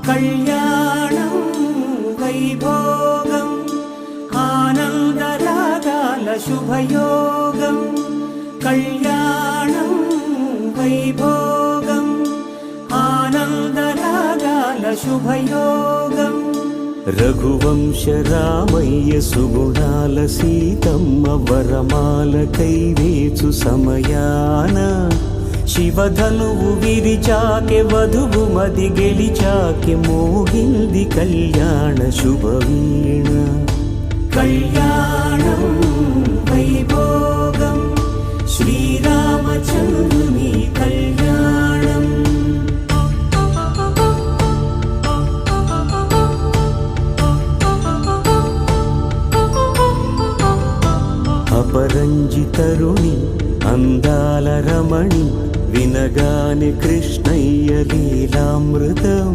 కళ్యాణం వైభోగం ఆనందరాగాల శుభయోగం కళ్యాణం వైభోగం ఆనందరాగాల శుభయోగం రఘువంశ రామయ్య సుగుణాల సీతమ్మ వరమాల కైవేచు సమయాన శివధనువు విరిచాకె వధువు మది గెలిచాకె మోగింది కళ్యాణ శుభవీణ కళ్యాణం వైభోగం శ్రీరామచంద్రుని కళ్యాణం అపరంజి తరుణి అందాల రమణి వినగానే కృష్ణయ్య లీలామృతం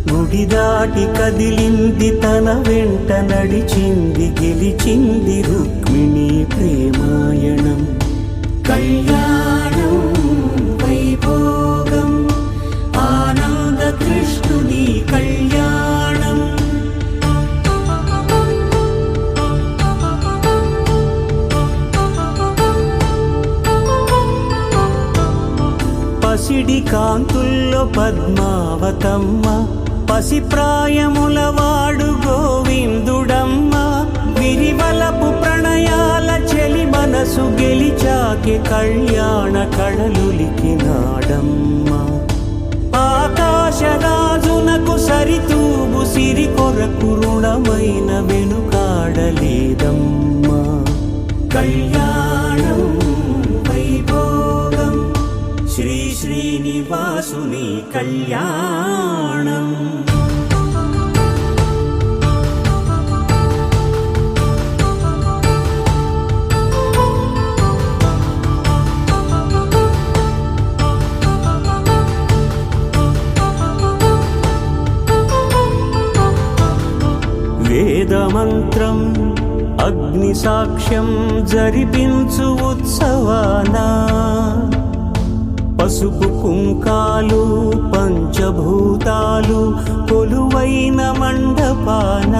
గుడి దాటి కదిలింది తన వెంట నడిచింది గెలిచింది రుక్మిణి ప్రేమాయణం కళ్యాణం వైభోగం ఆనంద కృష్ణుని కళ్యాణం పసిడి కాంతుల్లో పద్మావతమ్మ పసిప్రాయముల వాడు గోవిందుడమ్మ విరివలపు ప్రణయాల చెలి మనసు గెలిచాకె కళ్యాణ కళలులికినాడమ్మ ఆకాశరాజునకు సరితూబు సిరి కొరకు రుణమైన వెనుకాడలేదమ్మ కళ్యాణం వైభోగం శ్రీ శ్రీనివాసుని కళ్యాణం వేదమంత్రం అగ్ని సాక్ష్యం జరిపించు ఉత్సవానా పసుపు కుంకాలు పంచభూతాలు కొలువైన మండపాన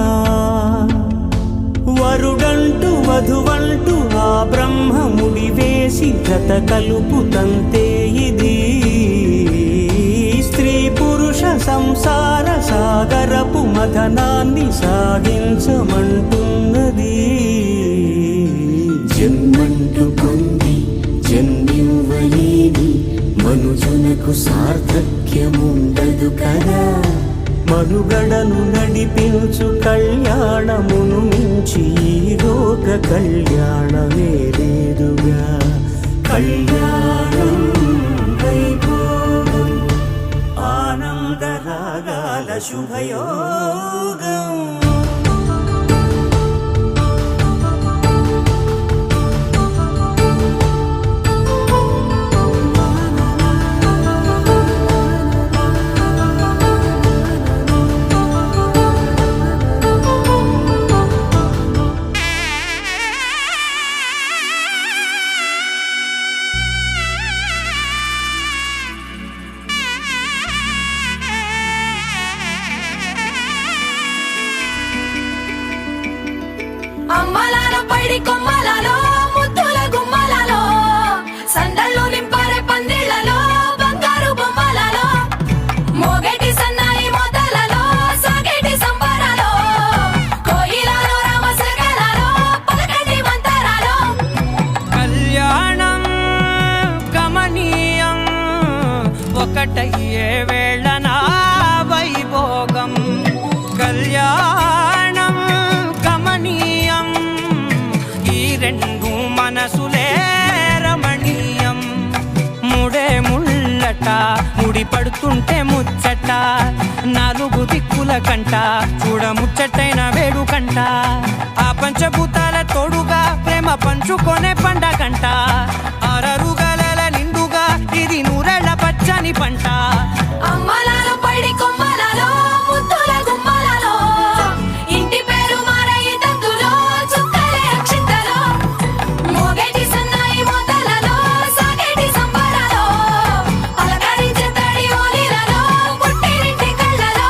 వరుడంటూ వధువంటూ ఆ బ్రహ్మముడి వేసి జత కలుపుతంతే ఇది స్త్రీ పురుష సంసార సాగరపు మథనాన్ని సాగించమంటున్నది జన్మంటూ పొంది జన్మివ్వలేని మనుజునకు సార్థక్యముండదు కదా మనుగడను నడిపించు కళ్యాణమును మించి ఈ లోక కళ్యాణమే లేదుగా కళ్యాణం వైభోగం ఆనందరాగాల శుభయోగం అమ్మలాలో పైడి కొమ్మలలో ముద్దుల గుమ్మలలో సందళ్ళు నింపారే పందిళ్లలో బంగారు బొమ్మలలో మోగేటి సన్నాయి మోతలలో సాగేటి సంబరాలో కోయిలలో రామసగలలో పలకటి మంతరాలో కళ్యాణం గమనీయం ఒకటయ్యే వేళన వైభోగం కళ్యాణం గమనీయం ఈ రెండు మనసులే రమణీయం ముడే ముళ్ళట ముడి పడుతుంటే ముచ్చట నాలుగు దిక్కుల కంట చూడ ముచ్చటైన వేడుకంట ఆ పంచభూతాల తోడుగా ప్రేమ పంచుకొనే పండగంట అరరుగల నిండుగా ఇది నూరెళ్ళ పచ్చని పంట అమ్మలాలో పైడి కొమ్మలలో ముద్దుల గుమ్మలలో ఇంటి పేరు మారయి తందులో చుక్కలే అక్షింతలో మోగేటి సన్నాయి మోతలలో సాగేటి సంబరాలో పలకరించే తడి ఓలిలలో పుట్టినింటి కళ్ళలో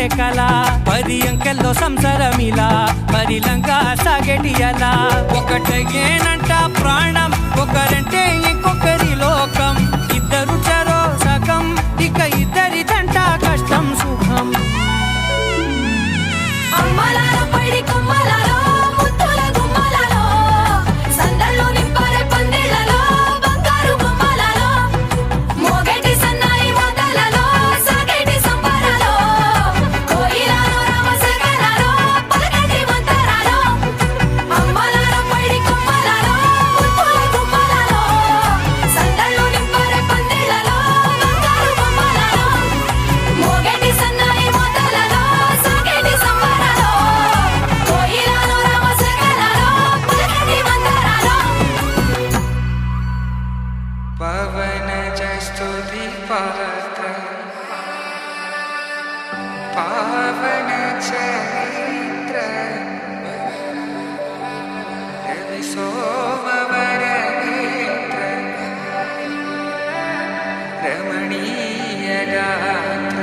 చూసే కళ 10 అంకెల్లో సంసారమిలా పరిలంగా సాగేటియలా ఒకటేనంట ప్రాణం ఒకరంటే ఇంకొకరి లోకం ఇద్దరు చరో సగం ఇక ఇద్దరి జంట కష్టం సుఖం అమ్మలాలో పడి కొమ్మలాలో ముత్తుల గుమ్మలాలో సందళ్ళు నింపారే పందిళ్ళలో బంగారు బొమ్మలాలో మోగేటి సన్నాయి మోతలలో సాగేటి సంబరాలో కోయిలాలో రామసగనాలో పలకటి మంతరాలో అమ్మలాలో పడి కొమ్మలాలో ముత్తుల గుమ్మలాలో సందళ్ళు నింపారే పందిళ్ళలో బంగారు బొమ్మలాలో మోగేటి సన్నాయి మోతలలో సాగేటి సంబరాలో కోయిలాలో రామసగనాలో పలకటి మంతరాలో పవన జస్తుతి పాత్ర పావన చరిత్ర రవి సోమవర నేత్ర రమణీయ గాత్ర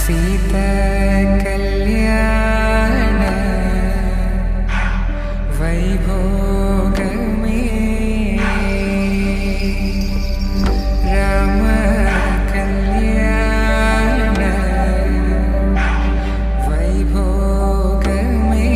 సీత కళ్యాణ వైభోగమే రామ కళ్యాణ వైభోగమే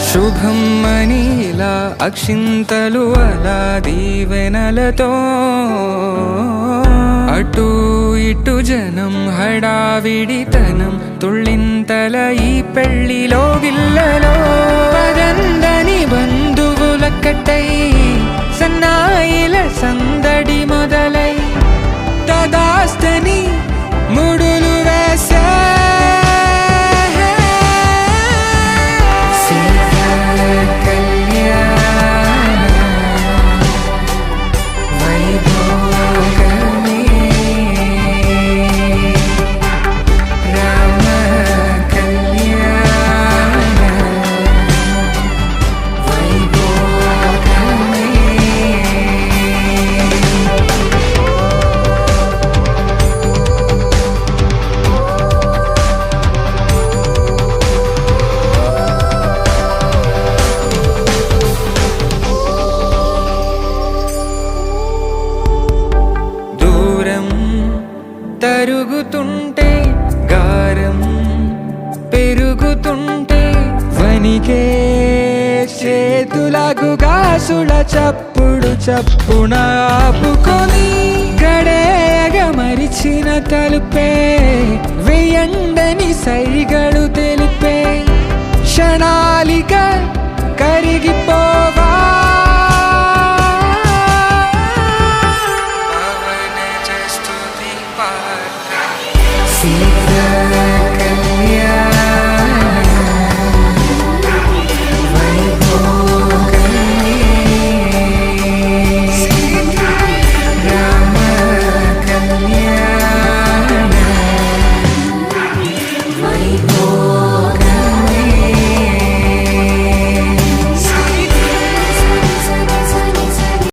శుభం మనీలా అక్షింతలు అలా దీవెనలతో అటు ఇటు జనం హడావిడితనం తుళ్ళింతల ఈ పెళ్లిలో గిల్లలో పదందని బంధువులక్కటై సన్నాయిల సందడి మొదలై తదాస్తని ముడులు వేసే తరుగుతుంటే గారం పెరుగుతుంటే వనికే చేతులకు గాసుల చప్పుడు చప్పున ఆపుకొని గడేగ మరిచిన తలుపే వెయ్యండని సైగడు